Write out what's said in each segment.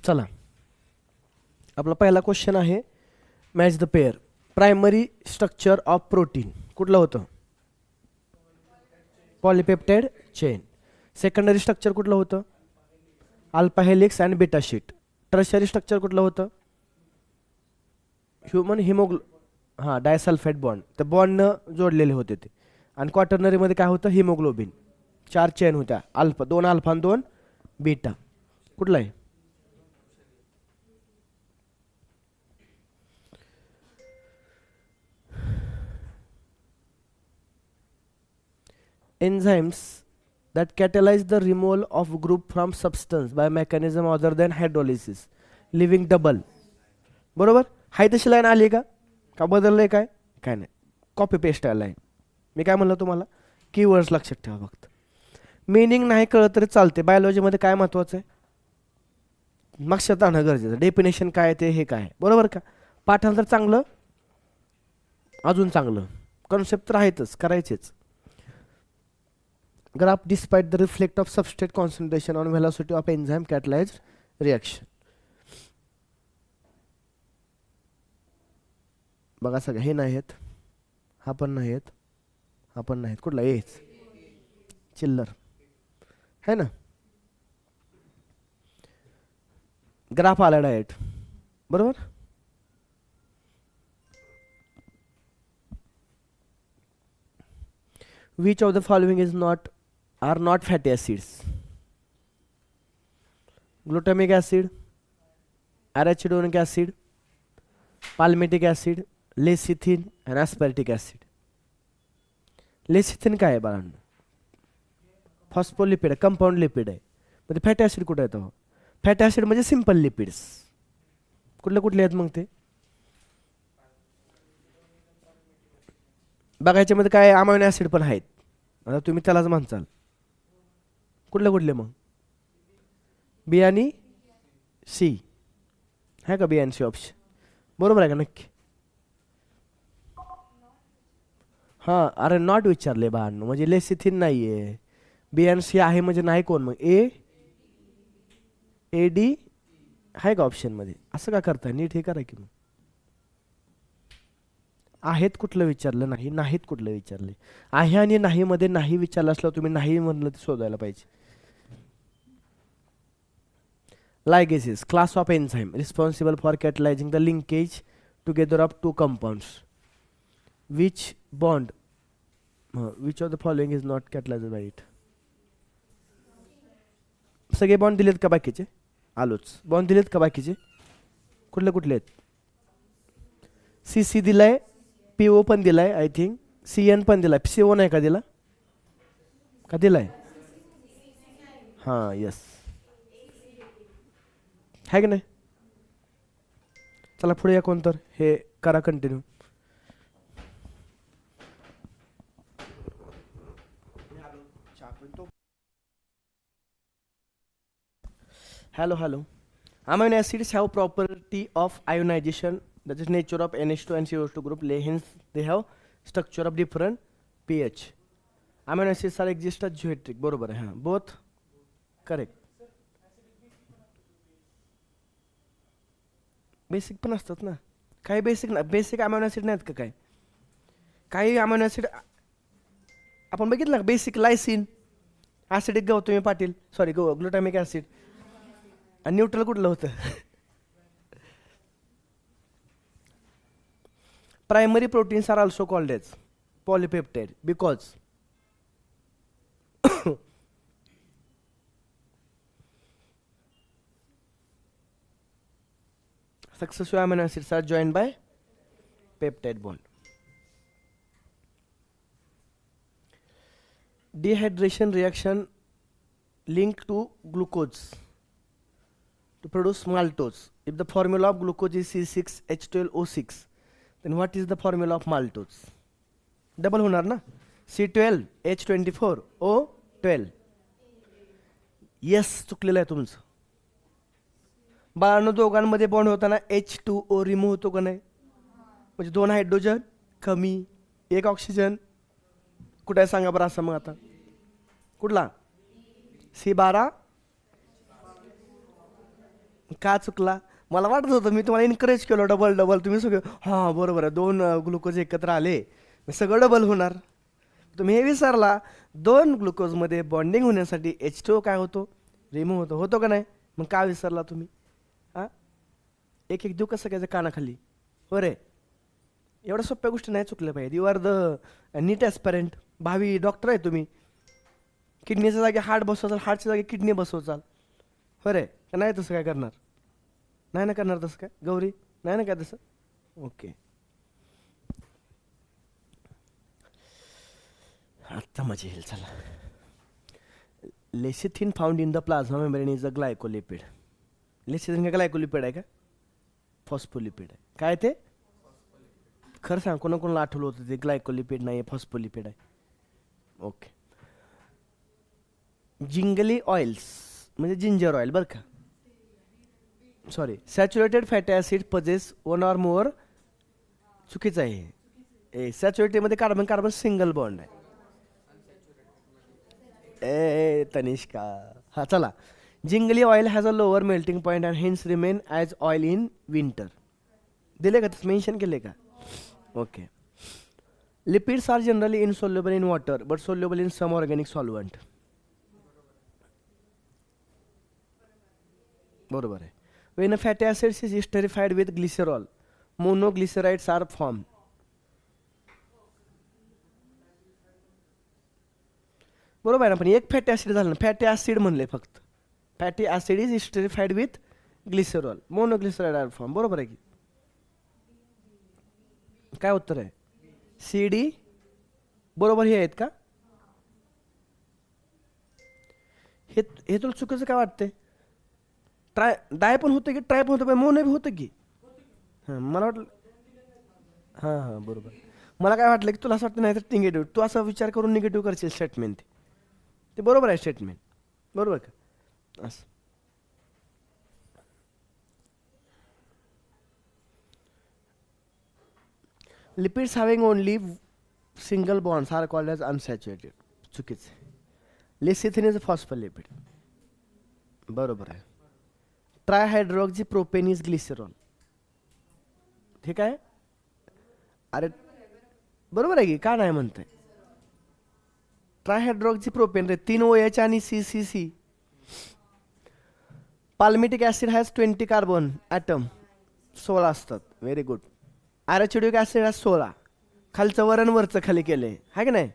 चला, आपला पहिला क्वेश्चन आहे match the pair. Primary structure of protein कुठलं होतं? Polypeptide chain. सेकंडरी स्ट्रक्चर कुठलं होतं? Alpha helix and beta sheet. Tertiary structure कुठलं होतं? ह्युमन डायसल्फाइड बॉन्ड, त्या बॉन्डनं जोडलेले होते ते. आणि क्वाटर्नरीमध्ये काय होतं? हिमोग्लोबिन. 4 चेन होत्या, अल्फा 2 अल्फा आणि 2 बीटा. कुठला आहे? Enzymes that catalyze the removal of group from substance by mechanism other than hydrolysis. Living double. बरोबर. हाय तशी लाईन आली का? का बदललंय काय? काय नाही, कॉपी पेस्ट आलाय. मी काय म्हणलं तुम्हाला? कीवर्ड्स लक्षात ठेवा फक्त. मिनिंग नाही कळत तरी चालते. बायोलॉजीमध्ये काय महत्वाचं आहे? लक्षात आणणं गरजेचं. डेफिनेशन काय ते हे काय, बरोबर का? पाठांतर चांगलं, अजून चांगलं. कॉन्सेप्ट तर आहेतच, करायचेच. Graph despite the reflect of substrate concentration on velocity of enzyme catalyzed reaction. बघा सगळं हे नाही आहेत, हा पण नाही आहेत, हा पण नाहीत. कुठला? एच चिल्लर है ना. ग्राफ आला डायरेक्ट, बरोबर. Which of the following are not fatty acids? Glutamic acid, arachidonic acid, palmitic acid, lecithin and aspartic acid. lecithin काय आहे बाळांनो? फॉस्फोलिपिड, कंपाऊंड लिपिड आहे. म्हणजे फॅटी ॲसिड कुठे येतो? फॅटी ॲसिड म्हणजे सिंपल लिपिड्स. कुठले कुठले आहेत मग ते? बघायच्या मध्ये काय अमायनो ॲसिड पण आहेत. आता तुम्ही त्यालाच म्हणचाल. कुठले कुठले मग? बी आणि सी आहे का? बी आणि सी ऑप्शन बरोबर आहे का? नक्की. हां, अरे नॉट विचारले बाळांनो, म्हणजे लेसिथिन नाही आहे. बी आणि सी आहे म्हणजे नाही. कोण मग? ए डी आहे का ऑप्शनमध्ये? असं का करताय? नीट हे करा की. मग आहेत कुठलं विचारलं नाही, नाहीत कुठलं विचारले. आहे आणि नाही मध्ये नाही विचारलं असलं तुम्ही नाही म्हणलं ते शोधायला पाहिजे. Ligases, class of enzyme responsible for catalyzing the linkage together of two compounds. Which of the following is not catalyzed by it? सगळे बॉन्ड दिलेत का बाकीचे? आलोच. बॉन्ड दिलेत का बाकीचे? कुठले कुठले आहेत? CC दिलाय, PO पण दिलाय, आय थिंक CN पण दिलाय. CO नाही का दिला? का दिलाय? हां, यस, है की नाही. चला पुढे या. कोणतर हे करा continue. Hello. Amino acids have property of ionization, that is nature of NH2 and CO2 group. Hence they have structure of different pH. Amino acids are exist as geometric. बरोबर आहे. हां, both correct. बेसिक पण असतात ना. काही basic ना, basic amino acid नाहीत का? काय काही अमायनो ॲसिड आपण बघितलं का? Basic lysine, acidic Gautami Patil, sorry glutamic acid. आणि न्यूट्रल कुठलं होतं? Primary proteins are also called as polypeptide because successive amino acids are joined by peptide bond. Dehydration reaction linked to glucose to produce maltose. If the formula of glucose is C6H12O6, then what is the formula of maltose? Double होणार ना. C12H24O12. Yes, चुकलेलं आहे तुमचं. बाळांनो, दोघांमध्ये bond होताना H2O remove होतो का नाही? म्हणजे 2 हायड्रोजन कमी, 1 ऑक्सिजन. कुठे आहे सांगा बरं असं? मग आता कुठला? C12 का चुकला? मला वाटत होतं, मी तुम्हाला एनकरेज केलं डबल डबल, तुम्ही सगळे हां बरोबर आहे, 2 ग्लुकोज एकत्र आले मग सगळं डबल होणार. तुम्ही हे विसरला, 2 ग्लुकोजमध्ये बॉन्डिंग होण्यासाठी H2O काय होतो? रिमूव्ह होतो. होतो का नाही? मग का विसरला तुम्ही? हां, एक एक देऊ कसं काय कानाखाली? हो रे, एवढ्या सोप्या गोष्टी नाही चुकल्या पाहिजे. You are the NEET aspirant, भावी डॉक्टर आहे तुम्ही. किडनीच्या जागी हार्ट बसवचाल, हार्टच्या जागी किडनी बसवचाल. हो रे, का नाही तसं काय करणार? नाही ना करणार तसं काय गौरी? नाही ना काय तसं? ओके, आत्ता मजा येईल. चला, lecithin found in the plasma membrane is a glycolipid. Lecithin काय ग्लायकोलिपिड आहे का? फॉस्फोलिपिड आहे. काय ते? खरं सांग, कोणाकोणाला आठवलं होतं ते ग्लायकोलिपिड नाही आहे, फॉस्फोलिपिड आहे. ओके. जिंगली ऑइल्स म्हणजे जिंजर ऑइल बरं का, sorry, saturated fatty acid possess 1 or more. चुकीचं आहे हे. सॅच्युरेटेडमध्ये कार्बन कार्बन सिंगल बॉन्ड आहे. तनिष्का, हां चला. Gingelly oil has a lower melting point and hence remain as oil in winter. दिले का? तसं मेन्शन केले का? Okay. Lipids are generally insoluble in water but soluble in some organic solvent. बरोबर आहे. When a fatty acids is esterified with glycerol monoglycerides are form. बरोबर आहे ना, पण एक फॅटी ॲसिड झालं ना, फॅटी ॲसिड म्हणले फक्त. Fatty acid is esterified with glycerol monoglyceride are form. बरोबर आहे की? काय उत्तर आहे? C D. बरोबर हे आहेत का? हे हे तुला चुकीचं काय वाटतंय? डाय पण होतं की ट्राय पण होतं, पण मोनो बी होतं की. हां मला वाटलं, हां हां बरोबर. मला काय वाटलं की तुला असं वाटतं नाही तर निगेटिव्ह, तू असा विचार करून निगेटिव्ह करशील स्टेटमेंट. ते बरोबर आहे स्टेटमेंट, बरोबर का? असं. Lipids having only single bonds are called as unsaturated. चुकीचं. Lecithin is a phospholipid. बरोबर आहे. Trihydroxy propane is glycerol. ठीक आहे. अरे बरोबर आहे की, का नाही म्हणताय? ट्रायहायड्रॉक्झी प्रोपेन रे, 3 OH आणि CCC. Palmitic acid has 20 carbon atom, 16 असतात. Very good. Arachidic acid has 16. खालचं वरण वरचं खाली केलं आहे की नाही?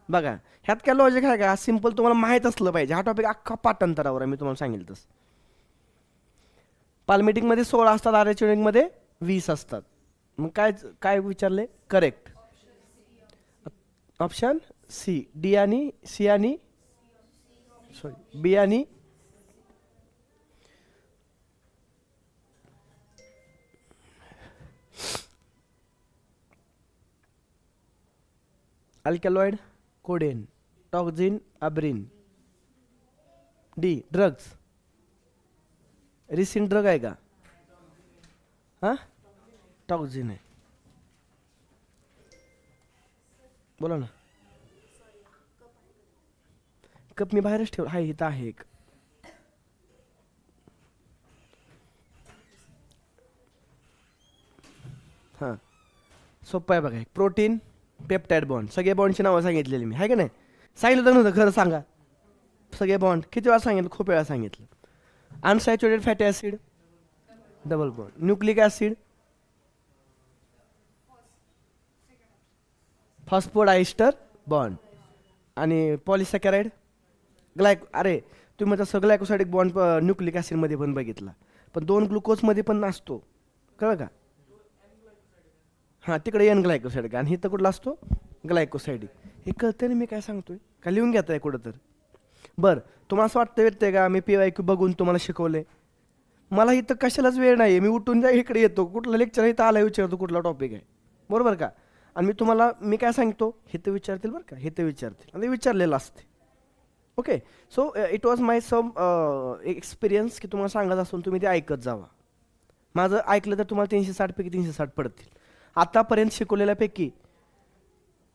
बघा ह्यात काय लॉजिक आहे का? सिम्पल तुम्हाला माहीत असलं पाहिजे. हा टॉपिक अख्खा पाठांतरावर आहे, मी तुम्हाला सांगितलं तसं. पाल्मिटिकमध्ये 16 असतात, ॲरोचिडिकमध्ये 20 असतात. मग काय काय विचारले? Correct option C. डी आणि सी आणि सॉरी बी आणि alkaloid codeine, toxin abrin. D drugs. Ricin drug आहे का? हां टॉक्झिन आहे. बोला ना. कप मी बाहेरच ठेव, हाय इथं आहे एक. हां सोपं आहे बघा. एक प्रोटीन पेप्टाइड बॉन्ड, सगळे बॉन्डची नावं सांगितलेली मी, आहे का नाही? सांगितलं तर नव्हतं? खरं सांगा. सगळे बॉन्ड किती वेळा सांगितलं? खूप वेळा सांगितलं. Unsaturated fatty acid double bond, nucleic acid phosphodiester bond आणि पॉलिसॅकॅराइड अरे तुम्ही म्हणता सगळं ग्लायकोसाइडिक बॉन्ड न्यूक्लिक ॲसिडमध्ये पण बघितला, पण 2 ग्लुकोजमध्ये पण नसतो, कळलं का? हां तिकडे एन ग्लायकोसाइडिक आणि इथं कुठला असतो? ग्लायकोसाइडिक. हे कळतं ना मी काय सांगतोय का? लिहून घेत आहे कुठं तर? बरं, तुम्हाला असं वाटतं येते का मी PYQ बघून तुम्हाला शिकवले? मला इथं कशालाच वेळ नाही आहे. मी उठून जा इकडे येतो, कुठलं लेक्चर इथं आला विचारतो कुठला टॉपिक आहे, बरोबर का? आणि मी तुम्हाला मी काय सांगतो हे तर विचारतील बरं का, हे तर विचारतील आणि विचारलेलं असते. Okay. So it was my some experience की तुम्हाला सांगत असून तुम्ही ते ऐकत जावा. माझं ऐकलं तर तुम्हाला 360 पैकी 360 पडतील. आतापर्यंत शिकवलेल्यापैकी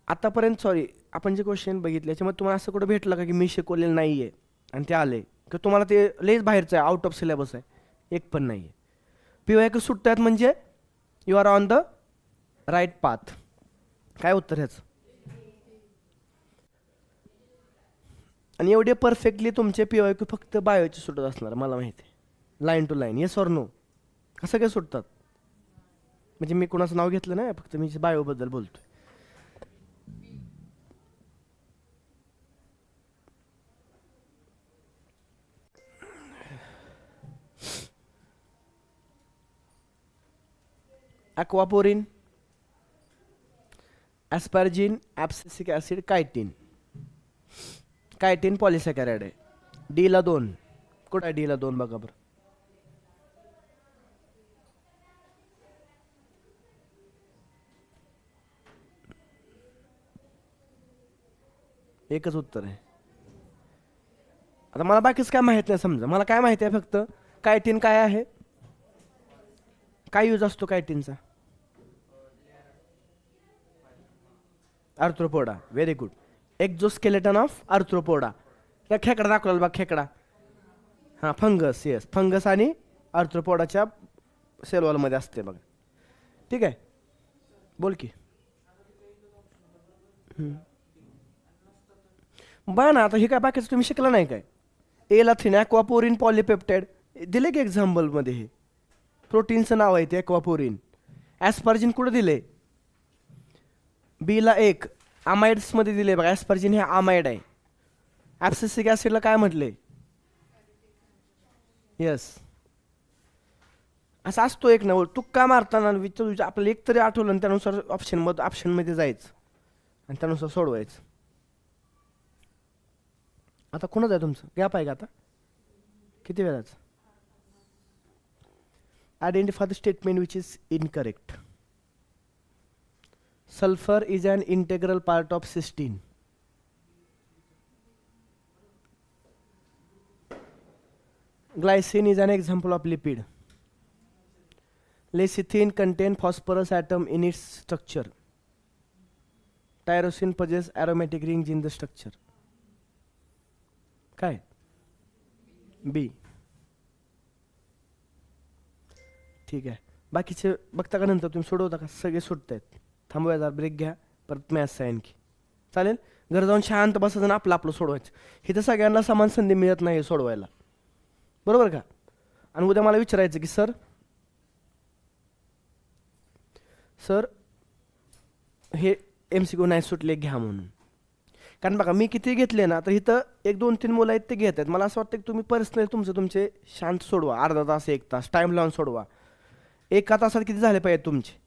आतापर्यंत सॉरी आपण जे क्वेश्चन बघितले त्याच्यामध्ये तुम्हाला असं कुठं भेटलं का की मी शिकवलेलं नाही आहे आणि ते आले, की तुम्हाला ते लयच बाहेरचं आहे, आउट ऑफ सिलेबस आहे? एक पण नाही आहे. PYQ सुटतात म्हणजे you are on the right path. काय उत्तर ह्याचं? आणि एवढे परफेक्टली तुमचे PYQ फक्त बायोचे सुटत असणार मला माहिती आहे. Line to line, yes or no. कसं काय सुटतात? म्हणजे मी कोणाचं नाव घेतलं नाही, फक्त मी बायोबद्दल बोलतोय. ॲक्वापोरिन, ॲस्पॅर्जिन, ॲब्सिसिक ॲसिड, कायटीन. कायटीन पॉलिसॅकॅराइड आहे. डीला 2. कुठं आहे डीला 2 बघा बरं. एकच उत्तर आहे. आता मला बाकीच काय माहित नाही. समजा मला काय माहिती आहे फक्त कायटीन काय आहे, काय यूज असतो कायटीनचा. Arthropoda. Very good. Exoskeleton of arthropoda. या खेकडा दाखवला बघ, खेकडा. हां, फंगस. येस, फंगस आणि आर्थ्रोपोडाच्या सेलवॉलमध्ये असते बघा. ठीक आहे, बोल की. बघा ना, आता हे काय बाकीचं तुम्ही शिकला नाही काय. एलाथिन, ॲक्वापोरिन, पॉलिपेप्टाइड दिले की एक्झाम्पलमध्ये. हे प्रोटीनचं नाव आहे ते ॲक्वापोरिन. ॲस्पर्जिन कुठं दिले? बीला 1. अमाइड्समध्ये दिले बघा. ॲस्पर्जिन हे अमाइड आहे. ॲब्सिसिक ॲसिडला काय म्हटले? यस. असा असतो एक ना, तू का मारताना विचार आपल्याला एक तरी आठवलं आणि त्यानुसार ऑप्शनमध्ये जायचं आणि त्यानुसार सोडवायचं. आता कोणाच आहे तुमचं? गॅप आहे का आता? किती वेळाचं? Identify the statement which is incorrect. Sulfur is an integral part of cysteine. Glycine is an example of lipid. Lecithin contains phosphorus atom in its structure. Tyrosine possesses aromatic rings in the structure. काय? B. ठीक आहे. बाकीचे बघता का नंतर तुम्ही सोडवता का? सगळे सुटत आहेत. थांबूया जरा, ब्रेक घ्या, परत मॅथ्स आहे आणखी. चालेल? घरी जाऊन शांत बसायचं आणि आपलं सोडवायचं. इथं सगळ्यांना समान संधी मिळत नाही सोडवायला, बरोबर का? आणि उद्या मला विचारायचं की सर हे MCQ नाही सुटले, घ्या म्हणून. कारण बघा मी किती घेतले ना, तर इथं 1-2-3 मुलं आहेत ते घेत आहेत. मला असं वाटतं की तुम्ही पर्सनली तुमचे शांत सोडवा. अर्धा तास, 1 तास टाईम लावून सोडवा. एका तासात किती झाले पाहिजे तुमचे?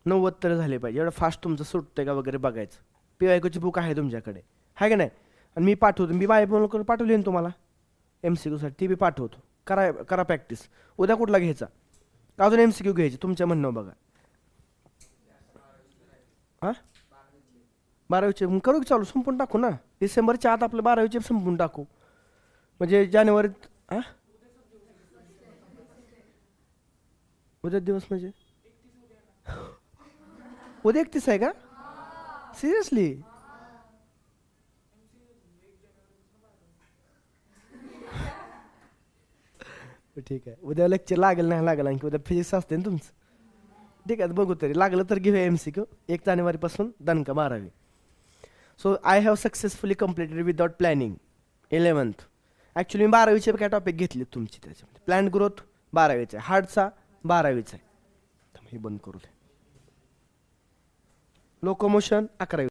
90 तरी झाले पाहिजे. एवढं फास्ट तुमचं सुटतंय का वगैरे बघायचं. PYQची बुक आहे तुमच्याकडे, आहे का नाही? आणि मी पाठवतो, मी बाय पाठवली ना तुम्हाला MCQसाठी, ती बी पाठवतो. करा प्रॅक्टिस. उद्या कुठला घ्यायचा? अजून MCQ घ्यायचे तुमच्या म्हणणं बघा. हां, 12वीचे मग करू चालू, संपून टाकू ना. डिसेंबरच्या आत आपलं 12वीचे संपून टाकू, म्हणजे जानेवारीत. हां, उद्या दिवस म्हणजे उद्या 31 आहे का? सिरियसली? ठीक आहे, उद्या लेक्चर लागेल नाही लागेल, आणखी उद्या फिजिक्स असते ना तुमचं. ठीक आहे, बघू तरी लागलं तर घेऊया MCQ. 1 जानेवारीपासून दणका 12वी. So I have successfully completed without planning 11th. Actually मी 12वीचे काय टॉपिक घेतले तुमची त्याच्यामध्ये. प्लॅन ग्रोथ 12वीचा आहे, हार्टचा 12वीचा आहे. हे बंद करू दे. लोकोमोशन 11वी.